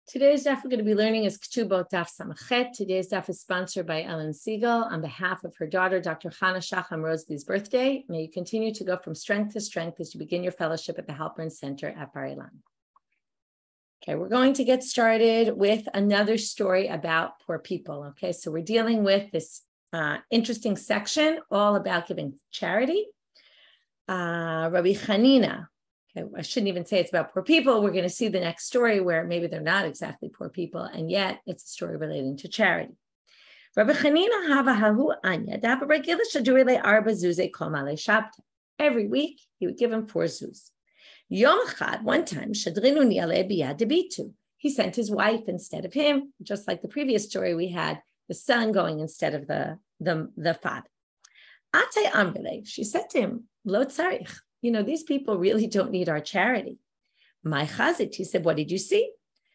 Today's daf we're going to be learning is Ketubot daf Samachet. Today's daf is sponsored by Ellen Siegel on behalf of her daughter, Dr. Chana Shacham Rosely's birthday. May you continue to go from strength to strength as you begin your fellowship at the Halpern Center at Bar Ilan. Okay, we're going to get started with another story about poor people. Okay, so we're dealing with this interesting section all about giving charity. Rabbi Chanina. Okay, I shouldn't even say it's about poor people. We're going to see the next story where maybe they're not exactly poor people, and yet it's a story relating to charity. Rabbi Chanina hava hahu anya dava regila shadurele arba zuze kol male shabta. Every week he would give him 4 zuz. Yom echad, one time, shadrinu niale biyad debitu. He sent his wife instead of him, just like the previous story we had, the son going instead of the father. Ate amrele, she said to him, lo tzarich. You know, these people really don't need our charity. My chazit, he said, what did you see?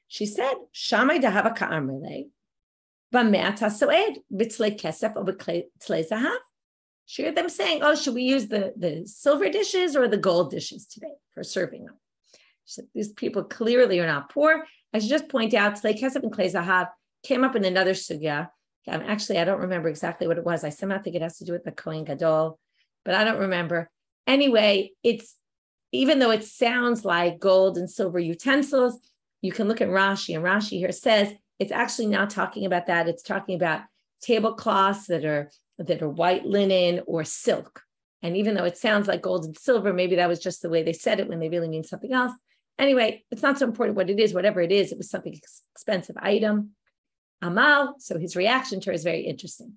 She said, Shamay dahava ka'amrele, b'me'at ha'soed, b'tzlei kesef or b'tzlei zahav. She heard them saying, oh, should we use the silver dishes or the gold dishes today for serving them? She said, these people clearly are not poor. I should just point out, tzlei kesef and tzlei zahav came up in another sugya. Actually, I don't remember exactly what it was. I somehow think it has to do with the Kohen Gadol, but I don't remember. Anyway, it's even though it sounds like gold and silver utensils, you can look at Rashi, and Rashi here says it's actually not talking about that. It's talking about tablecloths that are white linen or silk. And even though it sounds like gold and silver, maybe that was just the way they said it when they really mean something else. Anyway, it's not so important what it is. Whatever it is, it was something expensive item. Amal, so his reaction to her is very interesting.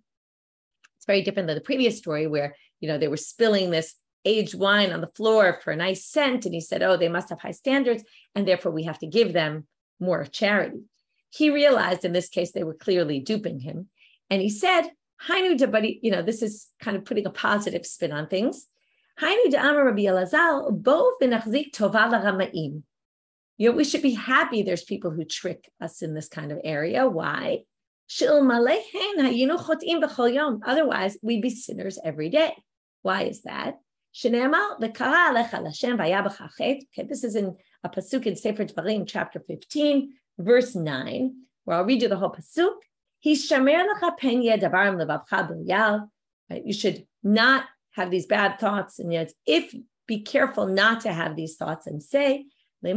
It's very different than the previous story where, you know, they were spilling this aged wine on the floor for a nice scent. And he said, oh, they must have high standards, and therefore we have to give them more charity. He realized in this case, they were clearly duping him. And he said, Hainu dabadi, you know, this is kind of putting a positive spin on things. Hainu da'amar Rabbi Elazar, bo v'nachzik tova l'rama'im. You know, we should be happy there's people who trick us in this kind of area. Why? Otherwise, we'd be sinners every day. Why is that? Okay, this is in a pasuk in Sefer Dvarim, chapter 15, verse 9, where I'll read you the whole pasuk. Right? You should not have these bad thoughts, and yet, be careful not to have these thoughts, and say, the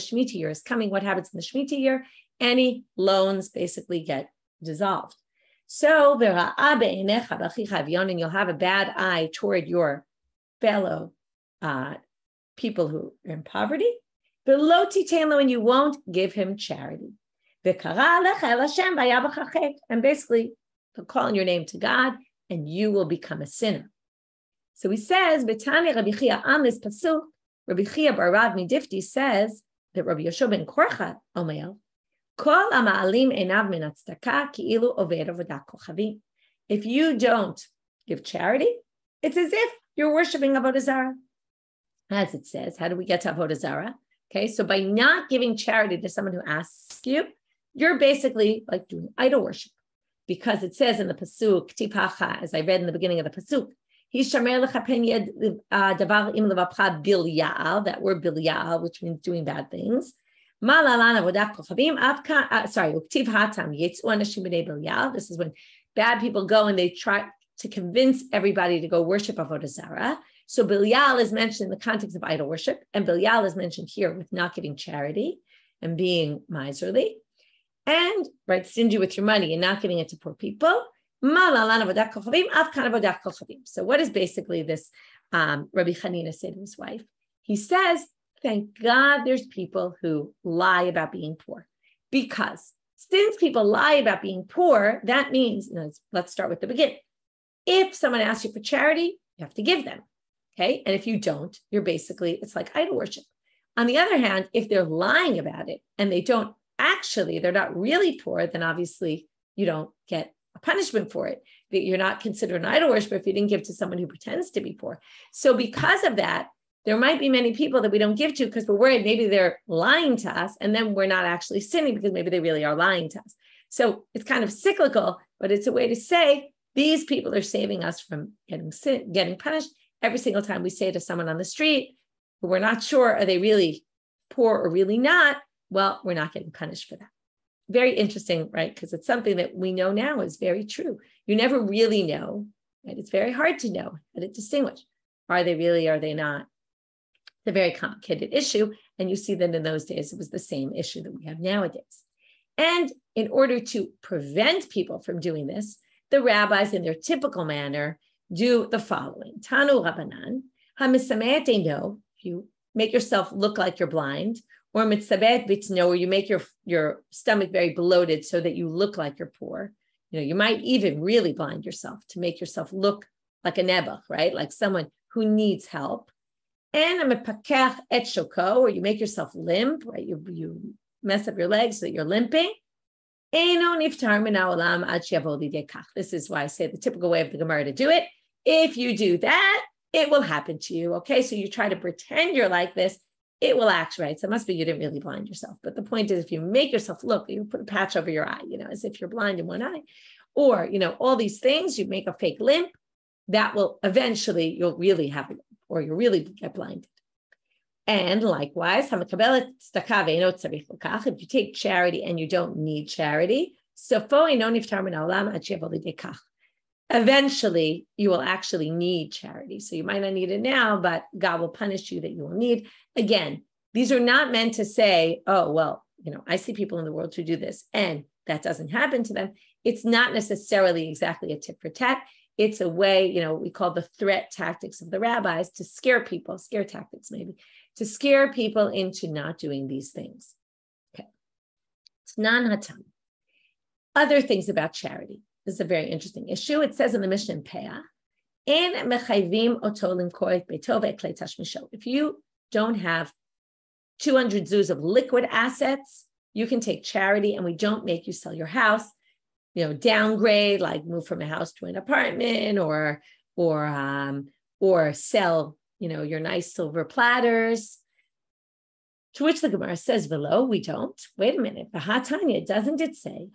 Shemitah year is coming. What happens in the Shemitah year? Any loans basically get dissolved. So, and you'll have a bad eye toward your fellow people who are in poverty. And you won't give him charity. And basically, they'll call on your name to God, and you will become a sinner. So he says, Betani Rabbi Chia, on this pasuk, Rabbi Chia bar Rav Midifti says that Rabbi Yoshua ben Korcha Omer, if you don't give charity, it's as if you're worshiping Avodah Zarah. As it says, how do we get to Avodah Zarah? Okay, so by not giving charity to someone who asks you, you're basically like doing idol worship. Because it says in the Pasuk, Tipacha, as I read in the beginning of the Pasuk, that word bilya'al, which means doing bad things. This is when bad people go and they try to convince everybody to go worship Avodah Zarah. So Bilyal is mentioned in the context of idol worship, and Bilyal is mentioned here with not giving charity and being miserly, and stingy with your money and not giving it to poor people. So what is basically this Rabbi Chanina say to his wife? He says, thank God there's people who lie about being poor. Because since people lie about being poor, that means, let's start with the beginning. If someone asks you for charity, you have to give them. Okay. And if you don't, you're basically, it's like idol worship. On the other hand, if they're lying about it and they're not really poor, then obviously you don't get a punishment for it. You're not considered an idol worshiper if you didn't give to someone who pretends to be poor. So because of that, there might be many people that we don't give to because we're worried maybe they're lying to us, and then we're not actually sinning because maybe they really are lying to us. So it's kind of cyclical, but it's a way to say these people are saving us from getting punished. Every single time we say to someone on the street who we're not sure, are they really poor or really not, well, we're not getting punished for that. Very interesting, right? Because it's something that we know now is very true. You never really know, right? It's very hard to know how to distinguish. Are they really, are they not? It's a very complicated issue. And you see that in those days, it was the same issue that we have nowadays. And in order to prevent people from doing this, the rabbis in their typical manner do the following. Tanu Rabbanan, hamisamet know, if you make yourself look like you're blind, or mitzabet bitno, where you make your stomach very bloated so that you look like you're poor. You might even really blind yourself to make yourself look like a nebuch, right? Like someone who needs help. And a mepakach et shoko, or you make yourself limp, right? You mess up your legs so that you're limping. This is why I say the typical way of the Gemara to do it. If you do that, it will happen to you. Okay, so you try to pretend you're like this, it will act right. So it must be you didn't really blind yourself. But the point is, if you make yourself look, you put a patch over your eye, as if you're blind in one eye, or, all these things, you make a fake limp, that will eventually, you'll really have a limp, or you'll really get blinded. And likewise, if you take charity and you don't need charity, eventually you will actually need charity. So you might not need it now, but God will punish you that you will need. Again, these are not meant to say, oh, well, I see people in the world who do this and that doesn't happen to them. It's not necessarily exactly a tit for tat. It's a way, we call the threat tactics of the rabbis to scare people, scare tactics maybe, to scare people into not doing these things. Okay. It's non-hatam. Other things about charity. This is a very interesting issue. It says in the Mishna and Gemara, if you don't have 200 zuz of liquid assets, you can take charity and we don't make you sell your house, downgrade, like move from a house to an apartment or sell, your nice silver platters. To which the Gemara says, "Velo, we don't." Wait a minute. V'hatanya, doesn't it say,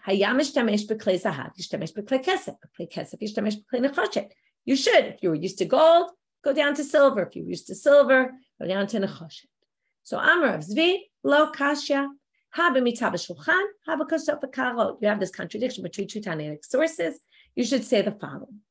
you should. If you were used to gold, go down to silver. If you were used to silver, go down to nechoshet. So Amar of Zvi, lo kasha, you have this contradiction between two Tanaic sources. You should say the following.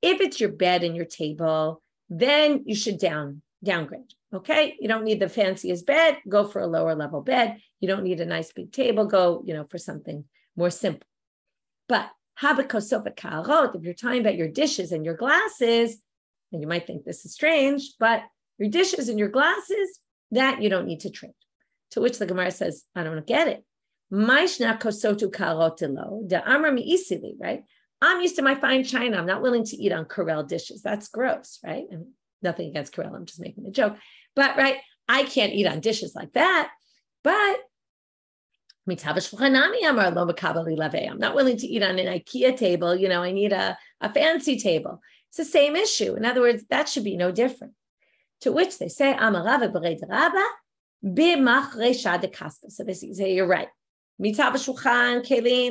If it's your bed and your table, then you should downgrade. Okay, you don't need the fanciest bed, go for a lower level bed. You don't need a nice big table, go, for something more simple. But if you're talking about your dishes and your glasses, and you might think this is strange, but your dishes and your glasses, that you don't need to trade. To which the Gemara says, I don't get it. Right? I'm used to my fine china. I'm not willing to eat on Corel dishes. That's gross, right? And nothing against Corel. I'm just making a joke. But, right, I can't eat on dishes like that. But I'm not willing to eat on an IKEA table. I need a fancy table. It's the same issue. In other words, that should be no different. To which they say, so they say, you're right.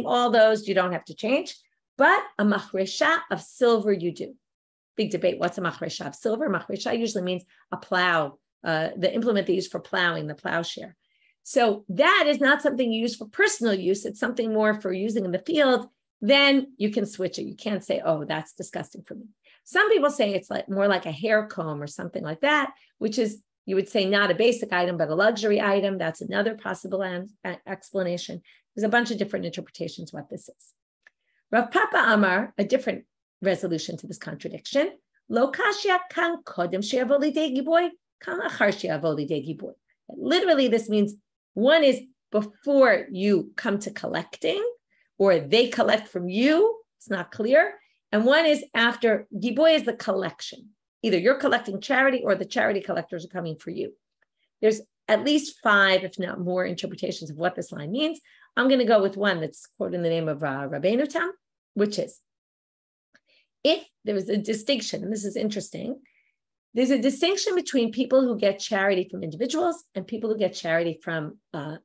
All those you don't have to change. But a machresha of silver you do. Big debate. What's a machresha of silver? Machresha usually means a plow, the implement they use for plowing, the plowshare. So that is not something you use for personal use. It's something more for using in the field. Then you can switch it. You can't say, oh, that's disgusting for me. Some people say it's more like a hair comb or something like that, which is, you would say, not a basic item, but a luxury item. That's another possible explanation. There's a bunch of different interpretations what this is. Rav Papa Amar, a different resolution to this contradiction. Lo kashya kan kodem she'yavo lidei giboy, kan achar she'yavo lidei giboy. Literally, this means one is before you come to collecting, or they collect from you. It's not clear. And one is after. Giboy is the collection. Either you're collecting charity or the charity collectors are coming for you. There's at least 5, if not more, interpretations of what this line means. I'm going to go with one that's quoted in the name of Rabbanit, which is, if there was a distinction, and this is interesting, there's a distinction between people who get charity from individuals and people who get charity from the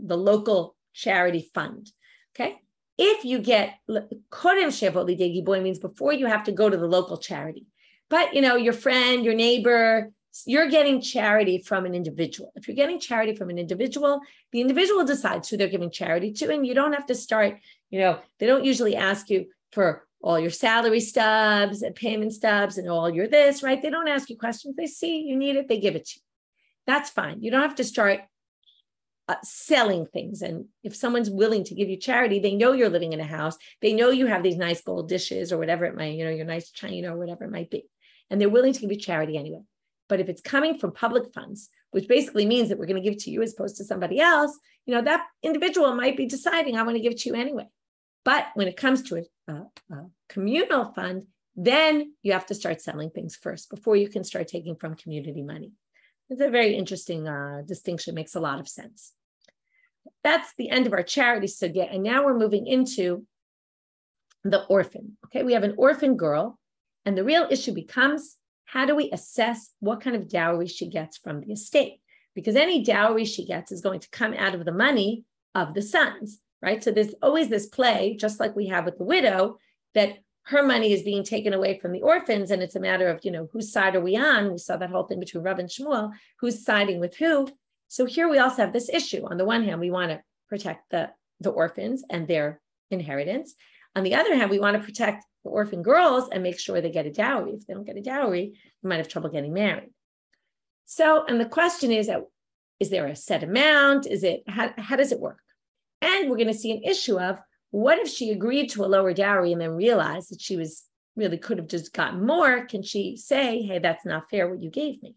local charity fund, okay? If you get, Kodem Shevo Lidei Giboy means before you have to go to the local charity. But, your friend, your neighbor, you're getting charity from an individual. If you're getting charity from an individual, the individual decides who they're giving charity to, and you don't have to start, they don't usually ask you for all your salary stubs and payment stubs and all your this, right? They don't ask you questions. They see you need it, they give it to you. That's fine. You don't have to start selling things. And if someone's willing to give you charity, they know you're living in a house. They know you have these nice gold dishes or whatever it might, your nice china or whatever it might be. And they're willing to give you charity anyway. But if it's coming from public funds, which basically means that we're going to give it to you as opposed to somebody else, that individual might be deciding, I want to give it to you anyway. But when it comes to a communal fund, then you have to start selling things first before you can start taking from community money. It's a very interesting distinction, makes a lot of sense. That's the end of our charity sugya, and now we're moving into the orphan. Okay, we have an orphan girl, and the real issue becomes, how do we assess what kind of dowry she gets from the estate? Because any dowry she gets is going to come out of the money of the sons, right? So there's always this play, just like we have with the widow, that her money is being taken away from the orphans, and it's a matter of, whose side are we on? We saw that whole thing between Rav and Shmuel, who's siding with who. So here we also have this issue. On the one hand, we want to protect the orphans and their inheritance. On the other hand, we want to protect the orphan girls and make sure they get a dowry. If they don't get a dowry, they might have trouble getting married. So, and the question is there a set amount? How does it work? And we're going to see an issue of, what if she agreed to a lower dowry and then realized that she could have just gotten more? Can she say, hey, that's not fair what you gave me?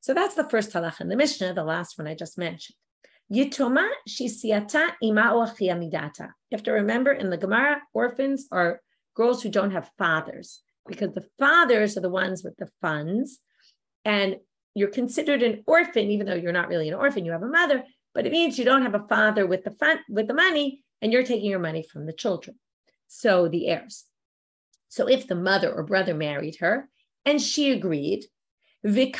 So that's the first halach in the Mishnah, the last one I just mentioned. Yitoma shisiata ima o achia midata. You have to remember, in the Gemara, orphans are girls who don't have fathers, because the fathers are the ones with the funds, and you're considered an orphan, even though you're not really an orphan, you have a mother, but it means you don't have a father with the money, and you're taking your money from the children, so the heirs. So if the mother or brother married her, and she agreed, and it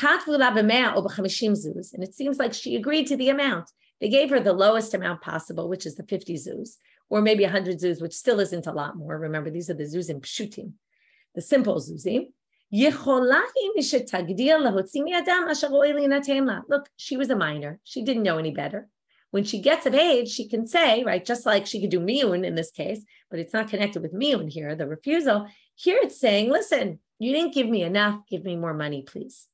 seems like she agreed to the amount. They gave her the lowest amount possible, which is the 50 zuz, or maybe 100 zuz, which still isn't a lot more. Remember, these are the zuzim pshutim, the simple zuzim. Look, she was a minor. She didn't know any better. When she gets of age, she can say, right, just like she could do miyun in this case, but it's not connected with miyun here, the refusal. Here it's saying, listen, you didn't give me enough, give me more money, please.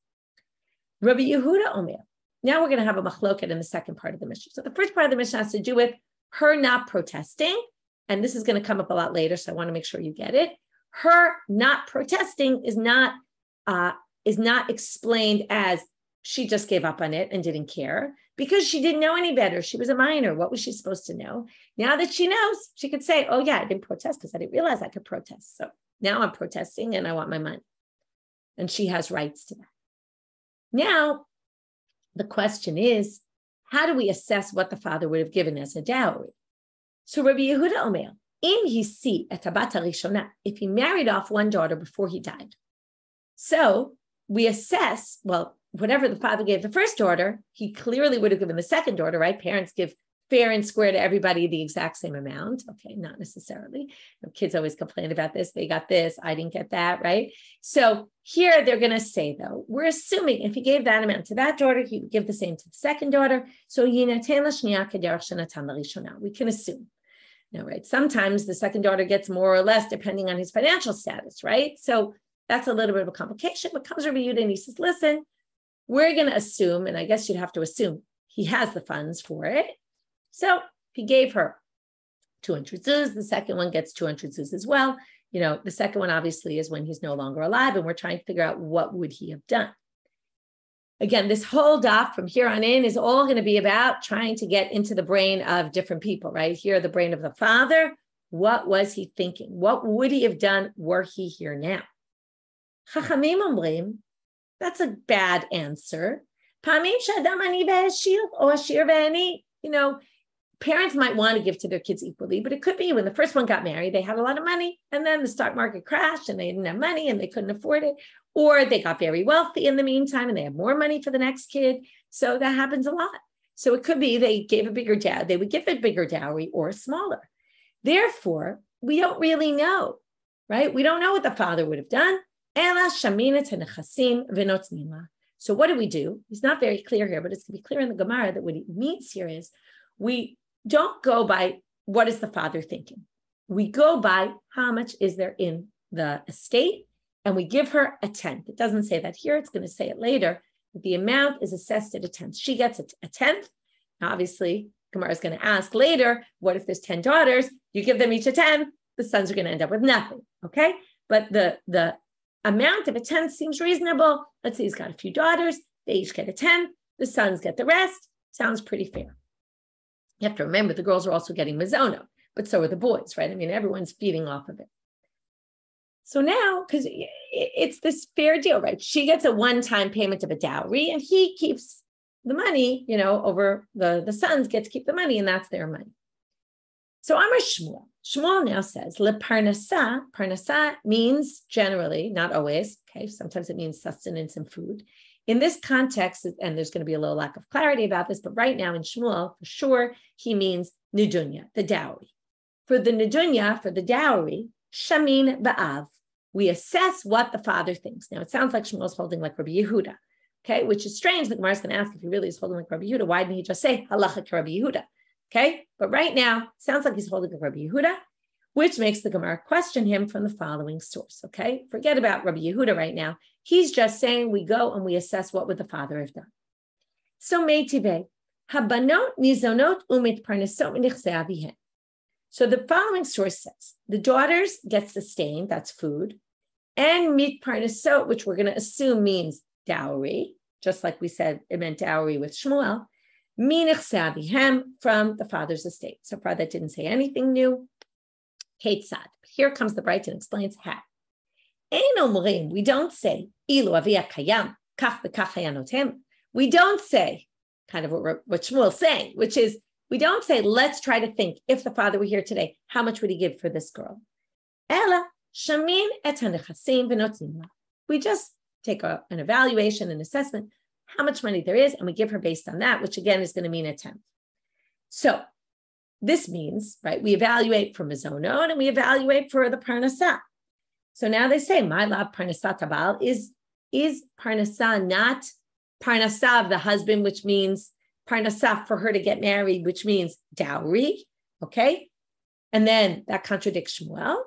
Rabbi Yehuda Omer. Now we're going to have a machloket in the second part of the Mishnah. So the first part of the Mishnah has to do with her not protesting, and this is going to come up a lot later, so I want to make sure you get it. Her not protesting is not explained as she just gave up on it and didn't care, because she didn't know any better. She was a minor. What was she supposed to know? Now that she knows, she could say, oh yeah, I didn't protest because I didn't realize I could protest. So now I'm protesting and I want my money. And she has rights to that. Now, the question is, how do we assess what the father would have given as a dowry? So Rabbi Yehuda Omer, if he married off one daughter before he died. So we assess, well, whatever the father gave the first daughter, he clearly would have given the second daughter, right? Parents give fair and square to everybody the exact same amount. Okay, not necessarily. Kids always complain about this. They got this, I didn't get that, right? So here they're going to say, though, we're assuming if he gave that amount to that daughter, he would give the same to the second daughter. So we can assume. Now, right, sometimes the second daughter gets more or less depending on his financial status, right? So that's a little bit of a complication, but comes Rabbi Yehuda and he says, listen, we're going to assume, and I guess you'd have to assume he has the funds for it. So he gave her 200 zuz, the second one gets 200 zuz as well. The second one obviously is when he's no longer alive, and we're trying to figure out what would he have done. Again, this whole daf from here on in is all going to be about trying to get into the brain of different people, right? Here, the brain of the father. What was he thinking? What would he have done were he here now? Chachamim omrim, that's a bad answer. Parents might want to give to their kids equally, but it could be when the first one got married, they had a lot of money, and then the stock market crashed and they didn't have money and they couldn't afford it, or they got very wealthy in the meantime and they have more money for the next kid. So that happens a lot. So it could be they gave a bigger dowry, they would give a bigger dowry or a smaller. Therefore, we don't really know, right? We don't know what the father would have done. So what do? He's not very clear here, but it's going to be clear in the Gemara that what he means here is we don't go by what is the father thinking. We go by how much is there in the estate, and we give her a tenth. It doesn't say that here. It's going to say it later. That the amount is assessed at a tenth. She gets a tenth. Now, obviously, Gemara is going to ask later, what if there's 10 daughters? You give them each a tenth. The sons are going to end up with nothing, okay? But the amount of a tenth seems reasonable. Let's say he's got a few daughters. They each get a tenth. The sons get the rest. Sounds pretty fair. You have to remember the girls are also getting mazono, but so are the boys, right? I mean, everyone's feeding off of it. So now, because it's this fair deal, right? She gets a one-time payment of a dowry, and he keeps the money, over the sons get to keep the money, and that's their money. So Amar Shmuel. Shmuel now says, Le parnasa. Parnasa means generally, not always, okay? Sometimes it means sustenance and food. In this context, and there's going to be a little lack of clarity about this, but right now in Shmuel, for sure, he means nidunya, the dowry. For the nidunya, for the dowry, shamin ba'av. We assess what the father thinks. Now, it sounds like Shmuel's holding like Rabbi Yehuda, okay? Which is strange. The Gemara is going to ask if he really is holding like Rabbi Yehuda. Why didn't he just say halacha Rabbi Yehuda? Okay, but right now, it sounds like he's holding like Rabbi Yehuda, which makes the Gemara question him from the following source, okay? Forget about Rabbi Yehuda right now. He's just saying we go and we assess what would the father have done. So meitive, habanot nizonot umit parnesot minichzei avihen. So the following source says, the daughters get sustained, that's food, and mit parnesot, which we're going to assume means dowry, just like we said it meant dowry with Shmuel, minichzei avihem, from the father's estate. So far that didn't say anything new. Ketzad. Here comes the Bright and explains how. Ein omrim, we don't say, ilu avia kayam, kach v'kach hayanotem. We don't say, kind of what Shmuel's saying, which is, we don't say, let's try to think, if the father were here today, how much would he give for this girl? Ela, shamin et hanechasim v'notzim la. We just take an evaluation, an assessment, how much money there is, and we give her based on that, which again is going to mean a tenth. So this means, right, we evaluate for mazonon and we evaluate for the parnasah. So now they say, my lab parnasah tabal is parnasah not parnasah of the husband, which means parnasah for her to get married, which means dowry, okay? And then that contradicts Shmuel,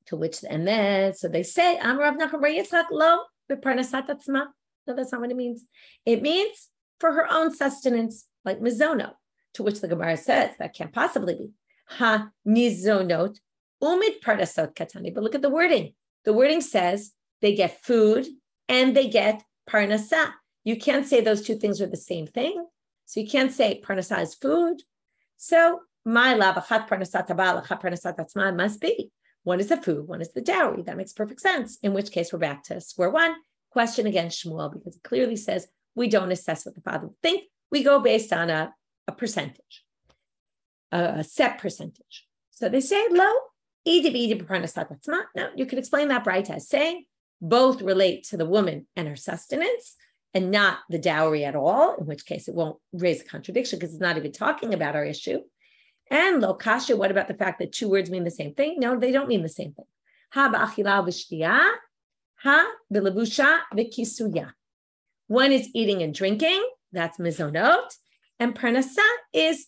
to which, and then, so they say, Amar Rav Nachman bar Yitzchak lo b'parnasat atzma. No, that's not what it means. It means for her own sustenance, like mizono, to which the Gemara says, that can't possibly be. Ha mizonot umid parnasot katani. But look at the wording. The wording says they get food and they get parnasah. You can't say those two things are the same thing. So you can't say parnasah is food. So my lav achat parnasat tabal achat parnasat atzma must be. One is the food, one is the dowry. That makes perfect sense. In which case we're back to square one. Question against Shmuel, because it clearly says we don't assess what the father would think. We go based on a percentage, a set percentage. So they say, lo, no, you can explain that right as saying both relate to the woman and her sustenance and not the dowry at all, in which case it won't raise a contradiction because it's not even talking about our issue. And lo kasha, what about the fact that two words mean the same thing? No, they don't mean the same thing. Ha ba'achila v'shtiyah, ha b'levusha v'kisuya. One is eating and drinking, that's mizonot, and parnasah is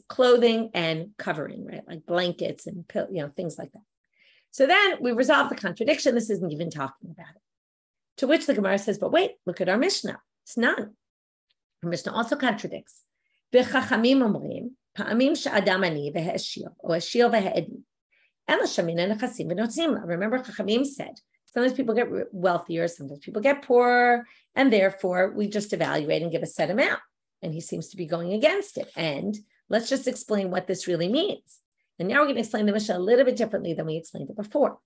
clothing and covering, right? Like blankets and things like that. So then we resolve the contradiction. This isn't even talking about it. To which the Gemara says, but wait, look at our Mishnah. It's none. Our Mishnah also contradicts. V'chachamim omrim, pa'amim she'adam ani v'ha'ashir, or ashir v'ha'edi. Ela shamina nechasim v'notzim la. Remember, Chachamim said, sometimes people get wealthier, sometimes people get poorer, and therefore we just evaluate and give a set amount. And he seems to be going against it. And let's just explain what this really means. And now we're going to explain the Mishnah a little bit differently than we explained it before.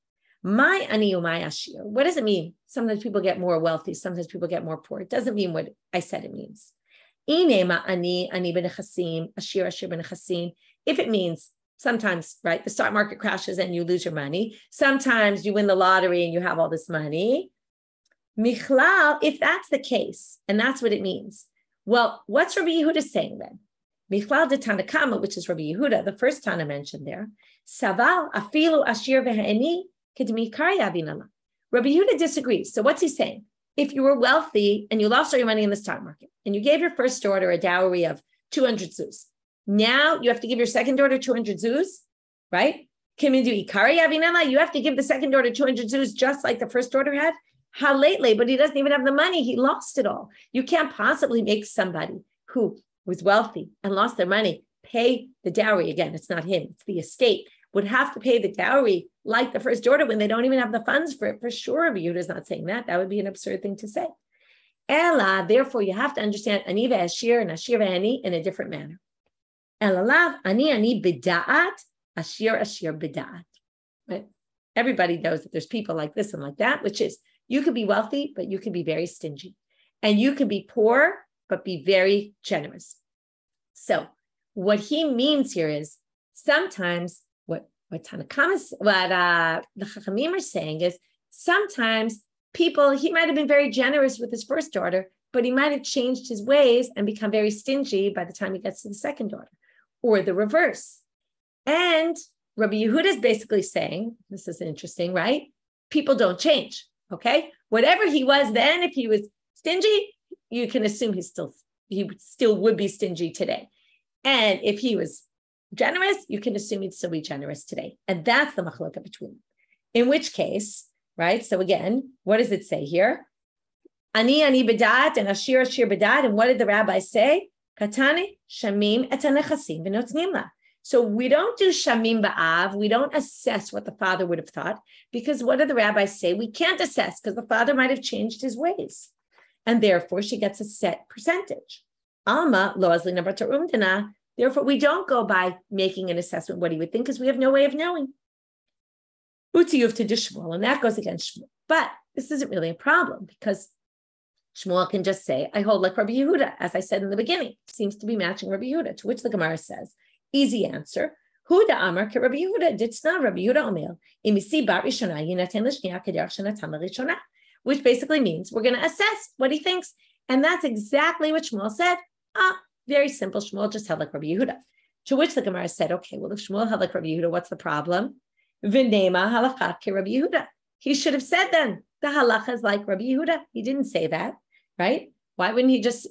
My ani my ashir. What does it mean? Sometimes people get more wealthy, sometimes people get more poor. It doesn't mean what I said it means. If it means sometimes, right, the stock market crashes and you lose your money. Sometimes you win the lottery and you have all this money. Michlal, if that's the case, and that's what it means. Well, what's Rabbi Yehuda saying then? Michlal de Tanakama, which is Rabbi Yehuda, the first Tana mentioned there. Saval afilu ashir v'ha'eni kedmi karya vinala. Rabbi Yehuda disagrees. So what's he saying? if you were wealthy and you lost all your money in the stock market and you gave your first daughter a dowry of 200 zuz, now you have to give your second daughter 200 zuz, right? You have to give the second daughter 200 zuz just like the first daughter had. How lately, but he doesn't even have the money. He lost it all. You can't possibly make somebody who was wealthy and lost their money pay the dowry again. It's not him, it's the estate. Would have to pay the dowry like the first daughter when they don't even have the funds for it. For sure, Yehuda is not saying that. That would be an absurd thing to say. Ella, therefore, you have to understand ani ve'ashir and ashir ve'ani in a different manner. Ella lav, ani bida'at, ashir bida'at. Right? Everybody knows that there's people like this and like that, which is you could be wealthy, but you could be very stingy. And you could be poor, but be very generous. So what he means here is sometimes what the Chachamim are saying is sometimes people, he might have been very generous with his first daughter, but he might have changed his ways and become very stingy by the time he gets to the second daughter, or the reverse. And Rabbi Yehuda is basically saying, this is interesting, right? People don't change, okay? Whatever he was then, if he was stingy, you can assume he still would be stingy today. And if he was generous, you can assume he'd still be generous today. And that's the machlokah between them. In which case, right? So again, what does it say here? Ani bedat and ashir bedat. And what did the rabbi say? Katane shamim et hanechasim v'notnim la. So we don't do shamim ba'av. We don't assess what the father would have thought, because what do the rabbis say? We can't assess because the father might have changed his ways. And therefore, she gets a set percentage. Alma lo azlina b'tarumdana. Therefore, we don't go by making an assessment what he would think because we have no way of knowing. Utiyuv to Shmuel, and that goes against Shmuel. But this isn't really a problem because Shmuel can just say, I hold like Rabbi Yehuda, as I said in the beginning, seems to be matching Rabbi Yehuda, to which the Gemara says, easy answer. Huda Amar ke Rabbi Yehuda, Ditzna Rabbi Yehuda Omel, imisi bar rishona yinaten l'shniya kederach shenatan l'rishona, which basically means we're going to assess what he thinks. And that's exactly what Shmuel said. Very simple. Shmuel just held like Rabbi Yehuda. To which the Gemara said, okay, well, if Shmuel held like Rabbi Yehuda, what's the problem? V'nema halakha ke Rabbi Yehuda. He should have said then, the halacha is like Rabbi Yehuda. He didn't say that, right? Why wouldn't he just,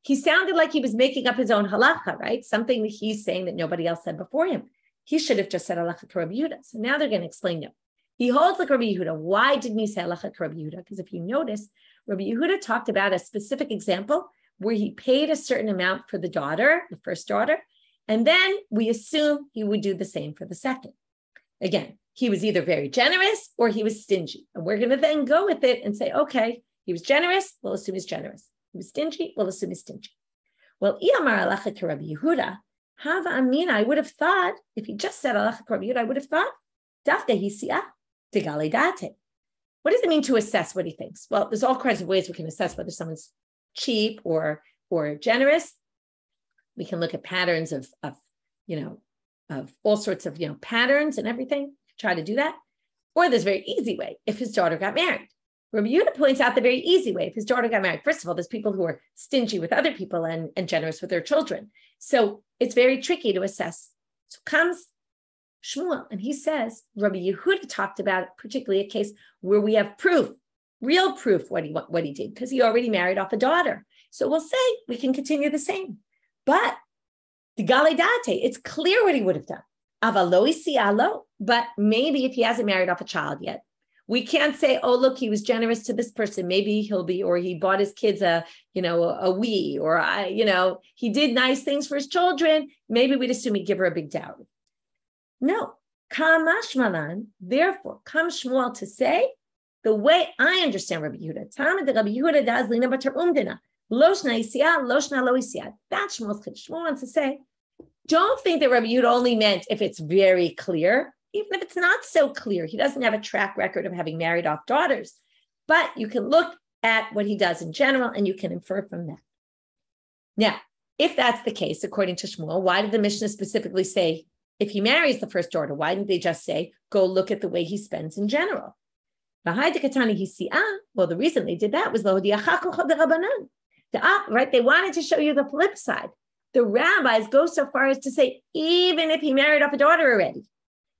he sounded like he was making up his own halacha, right? Something that he's saying that nobody else said before him. He should have just said halacha ke Rabbi Yehuda. So now they're going to explain no. He holds like Rabbi Yehuda. Why didn't he say halacha ke Rabbi Yehuda? Because if you notice, Rabbi Yehuda talked about a specific example where he paid a certain amount for the daughter, the first daughter, and then we assume he would do the same for the second. Again, he was either very generous or he was stingy. And we're going to then go with it and say, okay, he was generous, we'll assume he's generous. He was stingy, we'll assume he's stingy. Well, Iyamar alacha ke Rabbi Yehuda, Hava Amina, I would have thought, if he just said alacha ke Rabbi Yehuda, I would have thought, Dafte hisiah tegali date. What does it mean to assess what he thinks? Well, there's all kinds of ways we can assess whether someone's cheap or generous. We can look at patterns of all sorts of patterns and everything. Try to do that. Or there's a very easy way. If his daughter got married, Rabbi Yehuda points out the very easy way. If his daughter got married, first of all, there's people who are stingy with other people and generous with their children. So it's very tricky to assess. So comes Shmuel and he says, Rabbi Yehuda talked about particularly a case where we have proof, real proof what he did, because he already married off a daughter. So we'll say we can continue the same. But the galidate, it's clear what he would have done. Avaloi sialo, but maybe if he hasn't married off a child yet, we can't say, oh, look, he was generous to this person. Maybe he'll be, or he bought his kids a Wii, or he did nice things for his children. Maybe we'd assume he'd give her a big dowry. No, kamashmalan. Therefore, come Shmuel to say the way I understand Rabbi Yehuda. Tamid Rabbi Yehuda das lina batar umdina. Loshna isiyah, loshna lo isiyah. That's Shmuel's chiddush. Shmuel wants to say, don't think that Rabbi Yehuda only meant if it's very clear, even if it's not so clear. He doesn't have a track record of having married off daughters, but you can look at what he does in general and you can infer from that. Now, if that's the case, according to Shmuel, why did the Mishnah specifically say, if he marries the first daughter, why didn't they just say, go look at the way he spends in general? Well, the reason they did that was right? They wanted to show you the flip side. The rabbis go so far as to say, even if he married off a daughter already,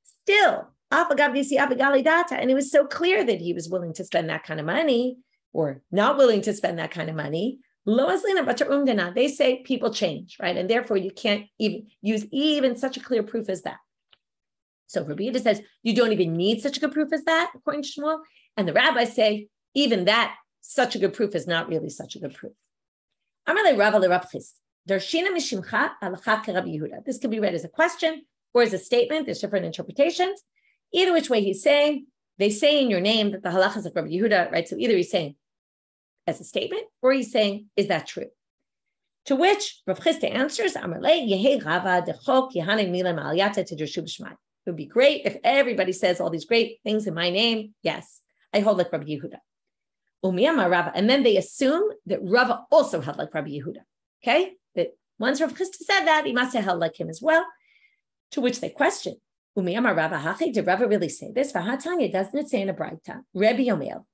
still, and it was so clear that he was willing to spend that kind of money. or not willing to spend that kind of money, they say people change, right? And therefore you can't even use even such a clear proof as that. So Rabbi Yehuda says you don't even need such a good proof as that, according to Shmuel. And the rabbis say even that such a good proof is not really such a good proof. This could be read as a question or as a statement. There's different interpretations. Either which way he's saying, they say in your name that the halach is like Rabbi Yehuda, right? So either he's saying as a statement or he's saying, is that true? To which Rav Chisda answers, it would be great if everybody says all these great things in my name. Yes, I hold like Rabbi Yehuda. And then they assume that Rava also held like Rabbi Yehuda. Okay? That once Rav Chisda said that, he must have held like him as well. To which they question, did Rava really say this? Doesn't it say in a Braita? Rebbe Yomel.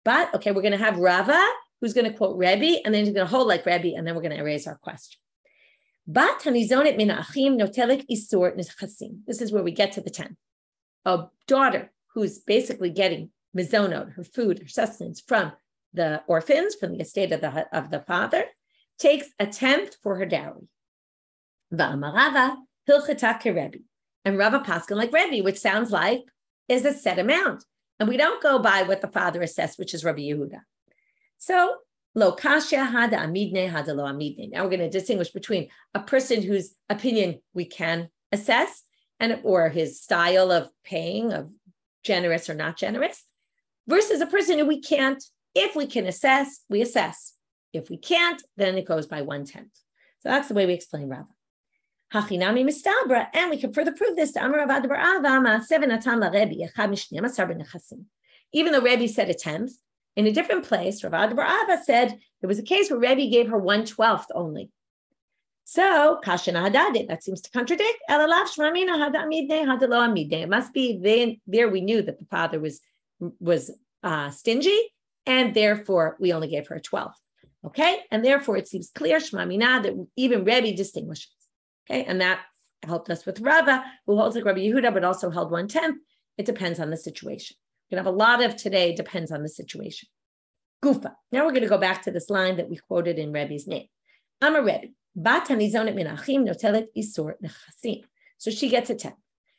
But, okay, we're going to have Rava, who's going to quote Rebbe, and then he's going to hold like Rebbe, and then we're going to erase our question. But this is where we get to the 10th. A daughter who's basically getting mizonot, her food, her sustenance from the orphans, from the estate of the father, takes a 10th for her dowry. Va'amarava hilchata keRebbe. And Rava paskin like Rebbe, which sounds like is a set amount. And we don't go by what the father assessed, which is Rabbi Yehuda. So, lo kasha hada amidne, hada lo amidne. Now we're going to distinguish between a person whose opinion we can assess or his style of paying, of generous or not generous, versus a person who we can't. If we can assess, we assess. If we can't, then it goes by 1/10. So that's the way we explain Rava. Hachinami mistabra, and we can further prove this to Amar Avad Bar Ava, even though Rebbe said a 10th, in a different place, Avad Bar Ava said there was a case where Rebbe gave her 1/12 only. So Kashina Hadadit, that seems to contradict. It must be there we knew that the father was stingy, and therefore we only gave her a 12th. Okay, and therefore it seems clear Shmamina that even Rebbe distinguishes. Okay, and that helped us with Rava, who holds like Rabbi Yehuda, but also held 1/10. It depends on the situation. We're going to have a lot of today, depends on the situation. Gufa. Now we're going to go back to this line that we quoted in Rebbe's name. I'm a Rebbe. So she gets a 10.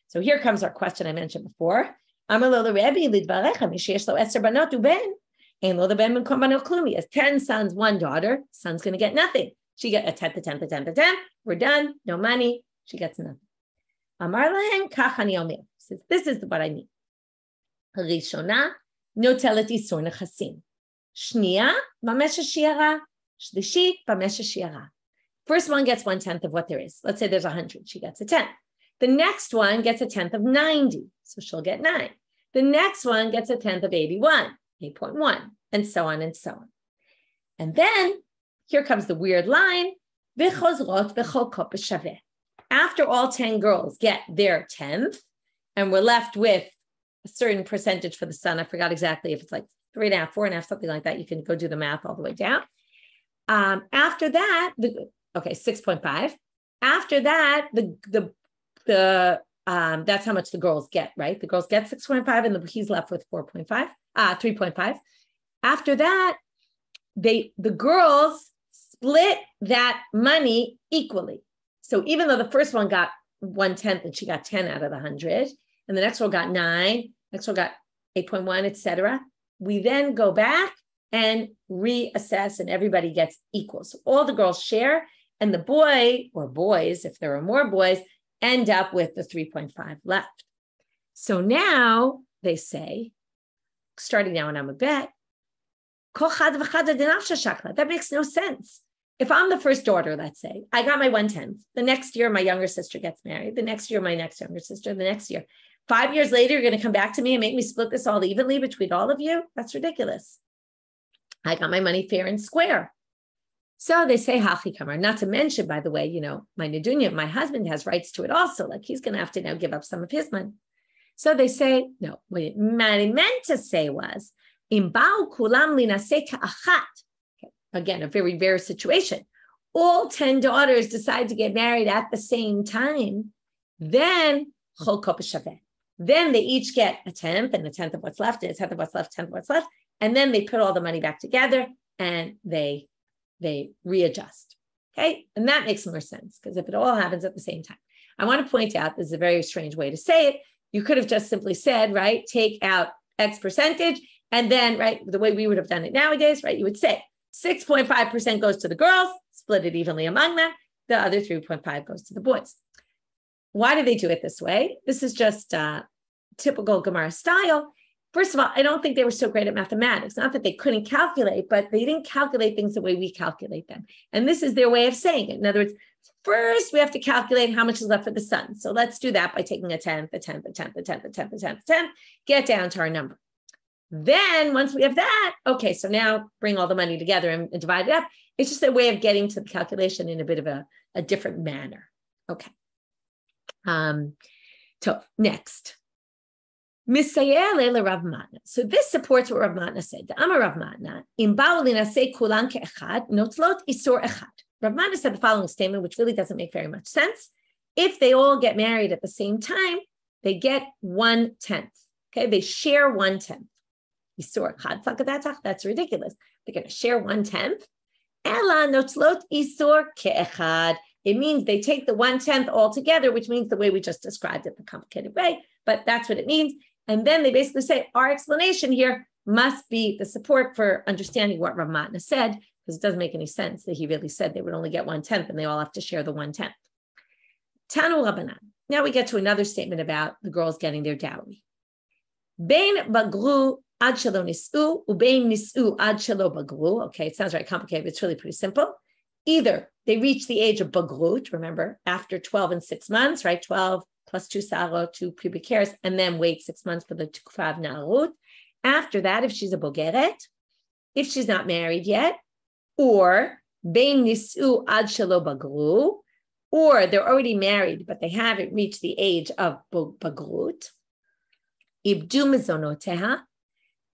So here comes our question I mentioned before. He has 10 sons, 1 daughter. Son's going to get nothing. She get a 10th, a 10th, a 10th, a 10th. We're done. No money. She gets nothing. Amar lahen kachani omer. Says, this is what I mean. Rishona notelet isur nechasim. Shnia b'mesha shiara. Shlishit b'mesha shiara. First one gets 1/10 of what there is. Let's say there's 100. She gets a 10. The next one gets a 10th of 90. So she'll get 9. The next one gets a 10th of 81, 8.1, and so on and so on. And then here comes the weird line. After all 10 girls get their 10th, and we're left with a certain percentage for the son. I forgot exactly if it's like 3.5, 4.5, something like that. You can go do the math all the way down. After that, 6.5. After that, that's how much the girls get, right? The girls get 6.5, and he's left with 3.5. After that, the girls split that money equally. So even though the first one got 1/10 and she got 10 out of the 100, and the next one got 9, next one got 8.1, etc., we then go back and reassess, and everybody gets equal. So all the girls share, and the boy or boys, if there are more boys, end up with the 3.5 left. So now they say, starting now, and I'm a bet, that makes no sense. If I'm the first daughter, let's say, I got my 1/10. The next year, my younger sister gets married. The next year, my next younger sister. The next year. 5 years later, you're going to come back to me and make me split this all evenly between all of you? That's ridiculous. I got my money fair and square. So they say, Hachi Kamar. Not to mention, by the way, my Nedunya, my husband has rights to it also. Like he's going to have to now give up some of his money. So they say, no, what it meant to say was, Imbau kulam linaseh ka'achat. Again, a very rare situation. All 10 daughters decide to get married at the same time. Then, then they each get a 10th and a 10th of what's left, and a 10th of what's left, 10th of what's left. and then they put all the money back together and they readjust. Okay, and that makes more sense because if it all happens at the same time. I want to point out, this is a very strange way to say it. You could have just simply said, right, take out X percentage, and then, right, the way we would have done it nowadays, right, you would say 6.5% goes to the girls, split it evenly among them, the other 3.5 goes to the boys. Why do they do it this way? This is just typical Gemara style. First of all, I don't think they were so great at mathematics. Not that they couldn't calculate, but they didn't calculate things the way we calculate them. And this is their way of saying it. In other words, first we have to calculate how much is left for the son. So let's do that by taking a tenth, a tenth, a tenth, a tenth, a tenth, a tenth, a tenth, get down to our number. Then once we have that, okay, so now bring all the money together and divide it up. It's just a way of getting to the calculation in a bit of a different manner. Okay. So next. So this supports what Rav Matna said. The Amar Rav Matna, im ba'u linasei kulan ke'echad, notzlot isur echad. Rav Matna said the following statement, which really doesn't make very much sense. If they all get married at the same time, they get 1/10. Okay, they share 1/10. Isur echad, that's ridiculous. They're going to share 1/10. Ela notzlot isur ke'echad. It means they take the 1/10 all together, which means the way we just described it, the complicated way, but that's what it means. And then they basically say, our explanation here must be the support for understanding what Rav Matna said, because it doesn't make any sense that he really said they would only get 1/10 and they all have to share the 1/10. Tanu Rabbanan. Now we get to another statement about the girls getting their dowry. Bein bagru ad shelo nis'u, ubein nis'u ad shelo bagru. Okay, it sounds very complicated, but it's really pretty simple. Either they reach the age of bagrut, remember, after 12 and 6 months, right? 12 plus 2 sarot, 2 pubic hairs, and then wait 6 months for the tukfa of na'arut. After that, if she's a bogeret, if she's not married yet, or bein nis'u ad shelo bagru, or they're already married, but they haven't reached the age of bagrut, ibdu mizonoteha,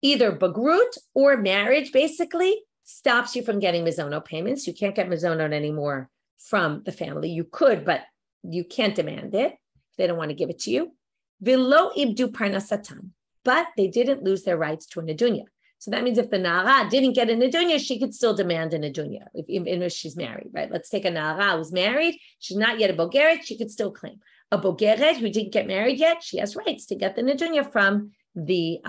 either bagrut or marriage, basically, stops you from getting mizono payments. You can't get mizono anymore from the family. You could, but you can't demand it. They don't want to give it to you. Vilo ibdu parnasatan, but they didn't lose their rights to a nedunya. So that means if the nara didn't get a nedunya, she could still demand a nedunya, even if she's married, right? Let's take a nara who's married. She's not yet a bogeret. She could still claim. A bogeret who didn't get married yet, she has rights to get the nedunya from the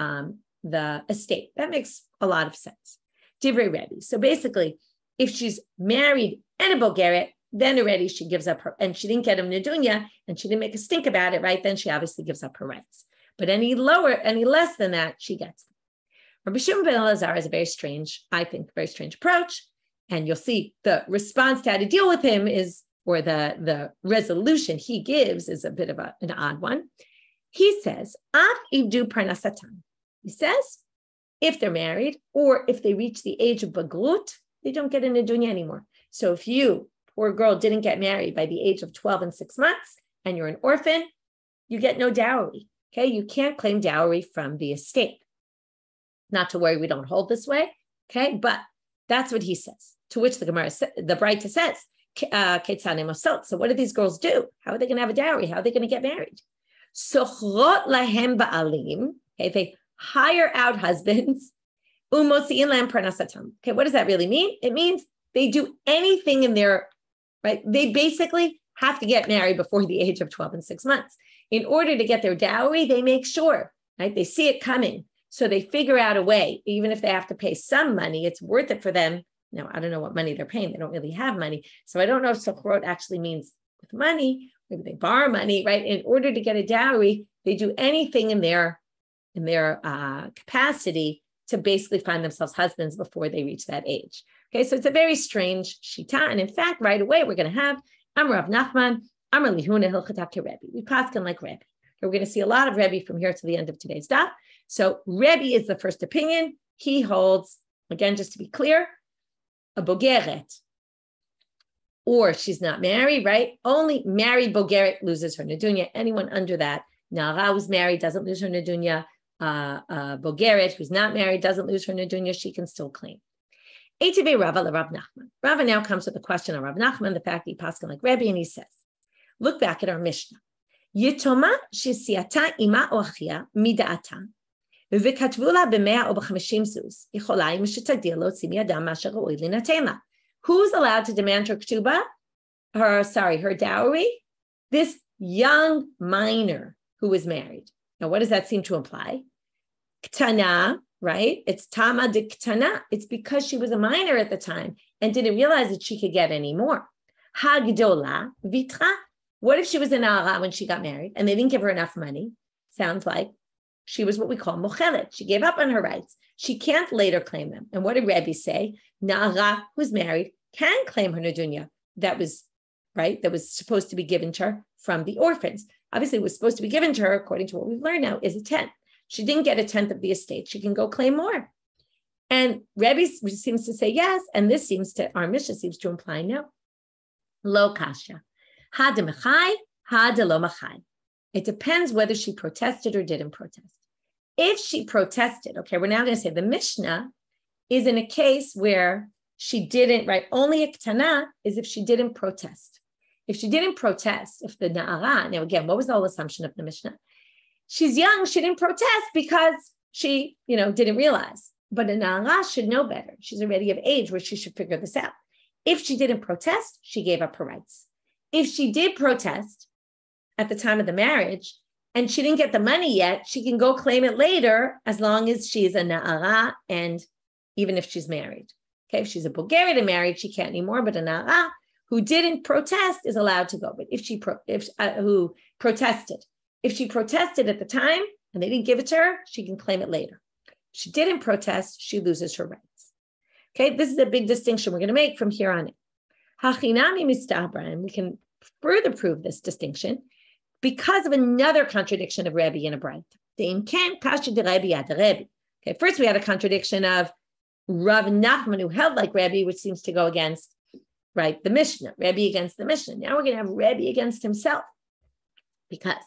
estate. That makes a lot of sense. Divrei Rebbe. So basically, if she's married and a bogeret, then already she gives up her, and she didn't get a nedunya, and she didn't make a stink about it, right? Then she obviously gives up her rights. But any less than that, she gets them. Rabbi Shimon ben Elazar is a very strange approach. And you'll see the response to how to deal with him is, or the resolution he gives is a bit of an odd one. He says, Av ivdu parnasatan. He says, if they're married or if they reach the age of bagrut, they don't get a nedunya anymore. So if you, poor girl, didn't get married by the age of 12 and 6 months and you're an orphan, you get no dowry. Okay, you can't claim dowry from the estate. Not to worry, we don't hold this way. Okay, but that's what he says. To which the Gemara, the Braita says, so what do these girls do? How are they going to have a dowry? How are they going to get married? Sochrot lahem ba'alim. Okay, they hire out husbands. Umotzi'in lahem parnasatam. Okay, what does that really mean? It means they do anything in their, right? They basically have to get married before the age of 12 and 6 months. In order to get their dowry, they make sure, right? They see it coming. So they figure out a way, even if they have to pay some money, it's worth it for them. Now, I don't know what money they're paying. They don't really have money. So I don't know if sochrot actually means with money, maybe they borrow money, right? In order to get a dowry, they do anything in their capacity to basically find themselves husbands before they reach that age. Okay, so it's a very strange shita. And in fact, right away, we're going to have Amar Rav Nachman, Amar Lihuna Hilchatak Rebbe. We paskin like Rebbe. We're going to see a lot of Rebbe from here to the end of today's daf. So Rebbe is the first opinion. He holds, again, just to be clear, a bogeret, or she's not married, right? Only married bogeret loses her nedunya. Anyone under that, nara who's married doesn't lose her nedunya. Bogeret who's not married doesn't lose her nedunya. She can still claim. Eitive Rava le Rav Nachman. Rava now comes with a question on Rav Nachman, the fact that he paskin like Rebbe, and he says, look back at our Mishnah. Yitoma shesiata ima or achia mida'ata. וכתבו לה ב100 או ב50 זוז. יכולה היא שתגדיל להוציא מידם מה שראוי להינתן לה. Who's allowed to demand her ketubah? Her dowry? This young minor who was married. Now, what does that seem to imply? Ktana, right? It's tama de ktana. It's because she was a minor at the time and didn't realize that she could get any more. Hagdola vitra. What if she was in Na'ara when she got married and they didn't give her enough money? Sounds like she was what we call mochelet. She gave up on her rights. She can't later claim them. And what did Rebbe say? Na'ara, who's married, can claim her nedunya. That was right. That was supposed to be given to her from the orphans. Obviously, it was supposed to be given to her, according to what we've learned now, is a 10th. She didn't get a 10th of the estate. She can go claim more. And Rebbe seems to say yes. And this our Mishnah seems to imply no. Lo kasha. Ha de machai, ha de lo machai. It depends whether she protested or didn't protest. If she protested, okay, we're now going to say the Mishnah is in a case where she didn't, right? Only a ktana is if she didn't protest. If she didn't protest, if the na'ara, now again, what was the whole assumption of the Mishnah? She's young, she didn't protest because she, didn't realize. But a na'ara should know better. She's already of age where she should figure this out. If she didn't protest, she gave up her rights. If she did protest at the time of the marriage and she didn't get the money yet, she can go claim it later as long as she's a na'ara and even if she's married. Okay, if she's a Bulgarian and married, she can't anymore, but a na'ara who didn't protest is allowed to go. But if she protested at the time and they didn't give it to her, she can claim it later. If she didn't protest, she loses her rights. Okay, this is a big distinction we're going to make from here on in. Hachinami mistabra, we can further prove this distinction because of another contradiction of Rebbe in a Braita. Okay, first we had a contradiction of Rav Nachman who held like Rebbe, which seems to go against, right, the Mishnah, Rebbe against the Mishnah. Now we're going to have Rebbe against himself because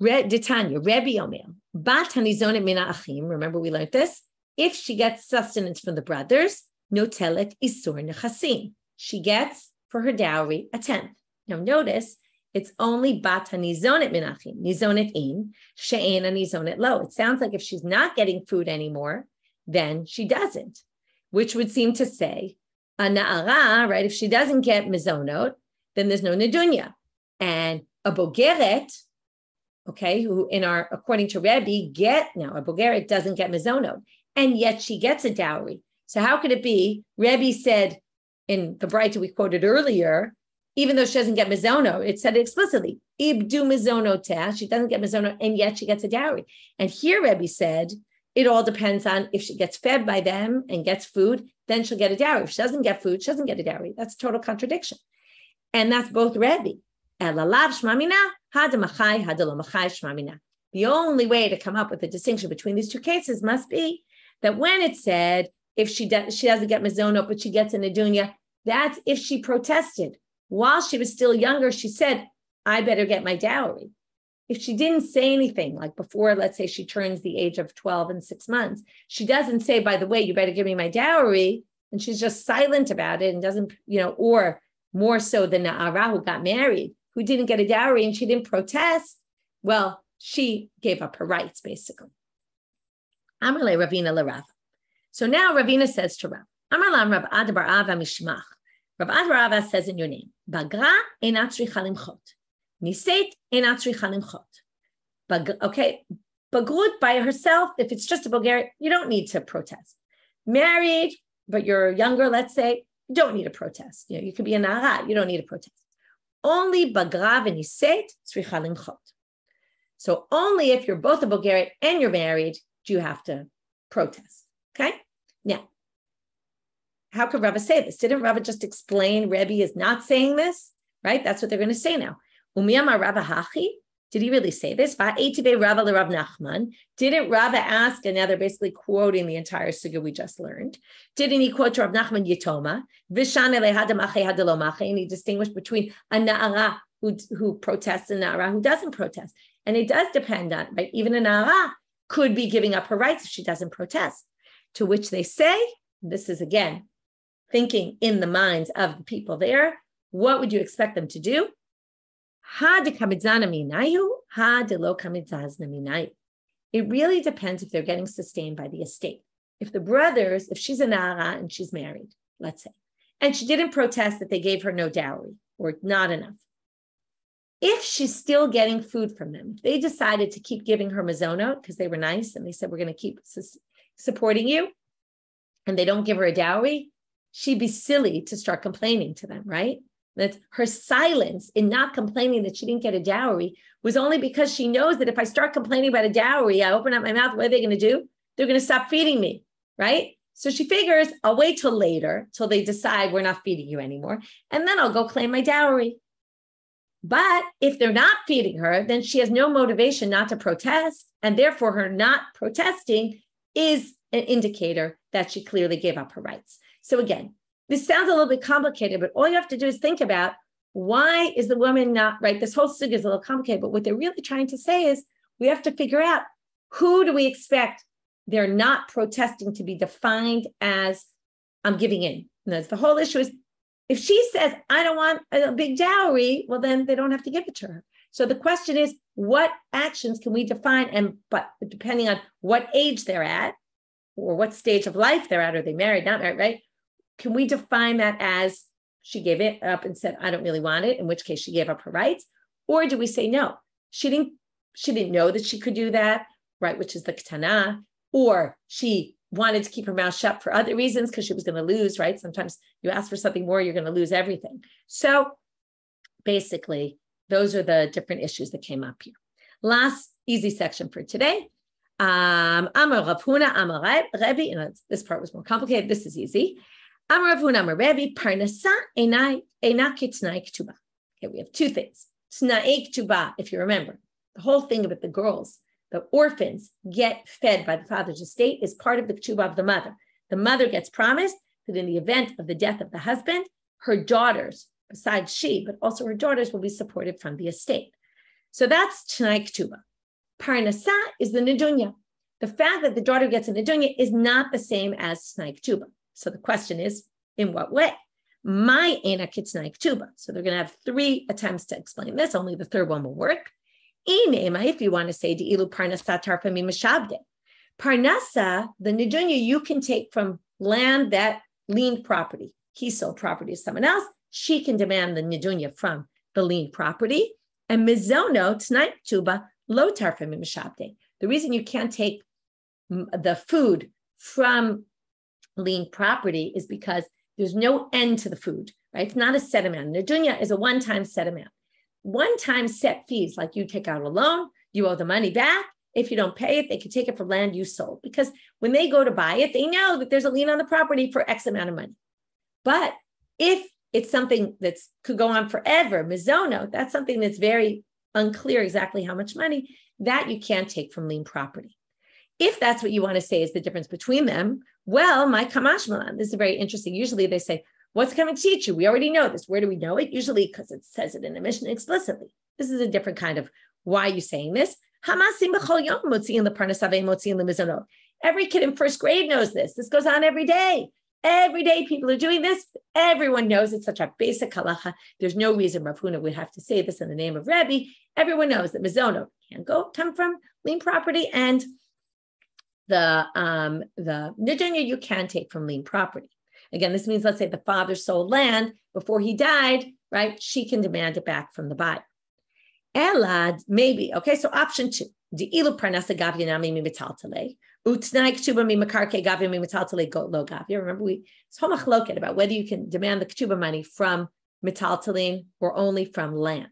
Ditanya, Rebbe Omer, Bat Hanizonet Mina Achim, remember we learned this? If she gets sustenance from the brothers, Notelet Isur Nechasim. She gets for her dowry a 10th. Now notice, it's only Bat Hanizonet Min Achim, Nizonet In, She'ena Nizonet Lo. It sounds like if she's not getting food anymore, then she doesn't, which would seem to say, a na'ara, right, if she doesn't get mizonot, then there's no nedunya. And a bogeret, okay, who according to Rebbe, a bogeret doesn't get mizonot, and yet she gets a dowry. So how could it be? Rebbe said in the Braita we quoted earlier, even though she doesn't get mizonot, it said explicitly, ibdu mizonotah, she doesn't get mizonot, and yet she gets a dowry. And here Rebbe said, it all depends on if she gets fed by them and gets food, then she'll get a dowry. If she doesn't get food, she doesn't get a dowry. That's a total contradiction. And that's both Rebbe. The only way to come up with a distinction between these two cases must be that when it said, if she doesn't get mizonot, but she gets a nedunya, that's if she protested. While she was still younger, she said, I better get my dowry. If she didn't say anything, like before, let's say she turns the age of 12 and 6 months, she doesn't say, by the way, you better give me my dowry, and she's just silent about it and doesn't, or more so than Na'ara who got married, who didn't get a dowry and she didn't protest, well, she gave up her rights, basically. Amarle Ravina LaRav. So now Ravina says to Rav, Amarlam Rav Adabar Ava Mishmach. Rav Adabar Ava says in your name, Bagra enat tzricha limchot. Niseit enat tzricha limchot. Okay, Bagrut by herself, if it's just a Bulgarian, you don't need to protest. Married, but you're younger, let's say, you don't need a protest. You could be a Na'ara, you don't need a protest. Only Bagra v'niseit tzricha limchot. So only if you're both a Bulgarian and you're married, do you have to protest. Okay? Now, how could Rava say this? Didn't Rava just explain Rebbe is not saying this? Right? That's what they're going to say now. Umiyama Rava Hachi? Did he really say this? Va'etibe Rava l'Rav Nachman. Didn't Rava ask, and now they're basically quoting the entire sugya we just learned. Didn't he quote Rav Nachman Yitoma? V'shane lehadam ache hadalo mache, and he distinguished between a na'ara who protests and a na'ara who doesn't protest. And it does depend on, right? Even a na'ara could be giving up her rights if she doesn't protest. To which they say, this is again, thinking in the minds of the people there, what would you expect them to do? It really depends if they're getting sustained by the estate. If the brothers, if she's a nara and she's married, let's say, and she didn't protest that they gave her no dowry or not enough. If she's still getting food from them, if they decided to keep giving her mazonot because they were nice and they said, we're going to keep supporting you, and they don't give her a dowry, she'd be silly to start complaining to them, right? That her silence in not complaining that she didn't get a dowry was only because she knows that if I start complaining about a dowry, I open up my mouth, what are they going to do? They're going to stop feeding me, right? So she figures, I'll wait till later, till they decide we're not feeding you anymore, and then I'll go claim my dowry. But if they're not feeding her, then she has no motivation not to protest, and therefore her not protesting is an indicator that she clearly gave up her rights. So again, this sounds a little bit complicated, but all you have to do is think about, why is the woman not right? This whole sugya is a little complicated, but what they're really trying to say is we have to figure out, who do we expect they're not protesting to be defined as I'm giving in. And the whole issue is, if she says, I don't want a big dowry, well, then they don't have to give it to her. So the question is, what actions can we define? But depending on what age they're at or what stage of life they're at, are they married, not married, right? Can we define that as she gave it up and said, I don't really want it, in which case she gave up her rights? Or do we say, no, she didn't know that she could do that, right? Which is the ketana, or she wanted to keep her mouth shut for other reasons because she was going to lose, right? Sometimes you ask for something more, you're going to lose everything. So basically, those are the different issues that came up here. Last easy section for today. Amar Rav Huna, Amar Rebbe, this part was more complicated. This is easy. Amar Rav Huna, Amar Rebbe, Parnasa eina kitnai ketubah. Okay, we have two things. Tnai ketubah, if you remember, the whole thing about the girls, the orphans get fed by the father's estate is part of the ketubah of the mother. The mother gets promised that in the event of the death of the husband, her daughters, besides she, but also her daughters, will be supported from the estate. So that's tnai ketubah. Parnasa is the nedunya. The fact that the daughter gets a nedunya is not the same as tnai ketubah. So the question is, in what way? My ena kitnai ketubah. So they're going to have 3 attempts to explain this. Only the third one will work. If you want to say Ilu Parnasa Tarfa Mishabde. Parnasa, the nedunya you can take from land that liened property. He sold property to someone else. She can demand the nedunya from the liened property. And mizono tnai ketubah lo tarfa mishabde. The reason you can't take the food from liened property is because there's no end to the food, right? It's not a set amount. Nedunya is a one-time set amount. One-time set fees, like you take out a loan, you owe the money back. If you don't pay it, they can take it from land you sold. Because when they go to buy it, they know that there's a lien on the property for X amount of money. But if it's something that could go on forever, mizono, that's something that's very unclear exactly how much money, that you can't take from lien property. If that's what you want to say is the difference between them, well, my kamash malan, this is very interesting. Usually they say, what's coming to teach you? We already know this. Where do we know it? Usually because it says it in the Mishnah explicitly. This is a different kind of, why are you saying this? Every kid in first grade knows this. This goes on every day. Every day people are doing this. Everyone knows it's such a basic halacha. There's no reason Rav Huna would have to say this in the name of Rebbe. Everyone knows that mizono can come from lien property, and the nedunya you can take from lien property. Again, this means, let's say the father sold land before he died, right? She can demand it back from the buyer. Elad, maybe. Okay, so option 2. Remember, it's homachloket about whether you can demand the ketubah money from metaltalin or only from land.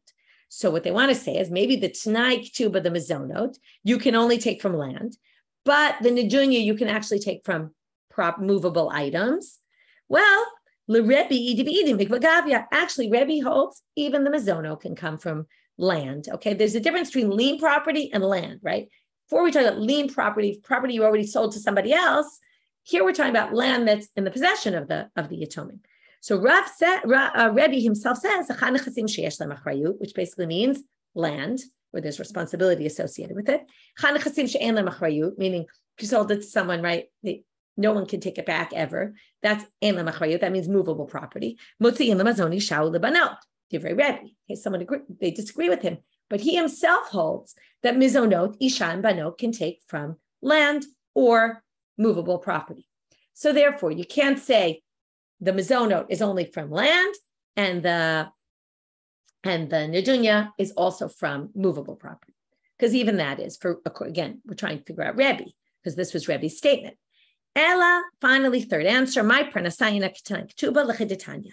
So what they want to say is maybe the tnai ketubah, the mezonot, you can only take from land, but the nedunya you can actually take from movable items. Well, actually, Rebbe holds even the mezono can come from land. Okay, there's a difference between lien property and land, right? Before we talk about lien property you already sold to somebody else. Here we're talking about land that's in the possession of the yatomim. So Rebbe himself says, which basically means land where there's responsibility associated with it. Meaning if you sold it to someone, right? No one can take it back ever. That's ein lemachrayut. That means movable property. Motziin lemazoni shau lebanot. Divrei Rebbe. Okay, they disagree with him, but he himself holds that mizonot, isha and banot, can take from land or movable property. So therefore, you can't say the mizonot is only from land and the nedunya is also from movable property. Because even that is, again, we're trying to figure out Rebbe, because this was Rebbe's statement. Ella, finally, third answer, my pranasayina ketuba l'chiditanya.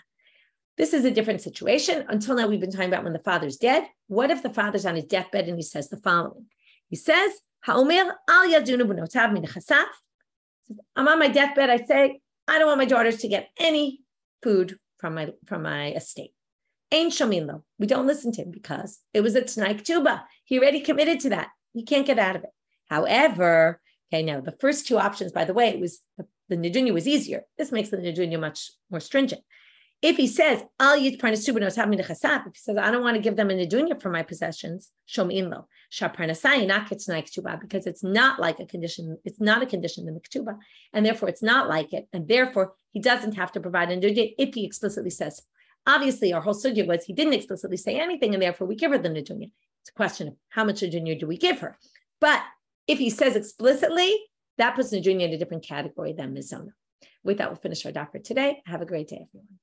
This is a different situation. Until now, we've been talking about when the father's dead. What if the father's on his deathbed and he says the following? He says, Ha'omer al yadunu b'notav min chasaf. I'm on my deathbed. I say, I don't want my daughters to get any food from my estate. Ain't shomin lo. We don't listen to him because it was a t'nai ketubah. He already committed to that. He can't get out of it. However, okay, now the first two options, by the way, it was the nedunya was easier. This makes the nedunya much more stringent. If he says, Al yit parnasubanos have me the chasaf, if he says, I don't want to give them a nedunya for my possessions, shomin lo. Shaparnasai not t'nai ketubah, because it's not like a condition, it's not a condition in the ketubah, and therefore it's not like it, and therefore he doesn't have to provide a nedunya if he explicitly says. Obviously, our whole sugya was he didn't explicitly say anything, and therefore we give her the nedunya. It's a question of how much nedunya do we give her. But if he says explicitly, that puts nedunya in a different category than mizona. With that, we'll finish our daf for today. Have a great day, everyone.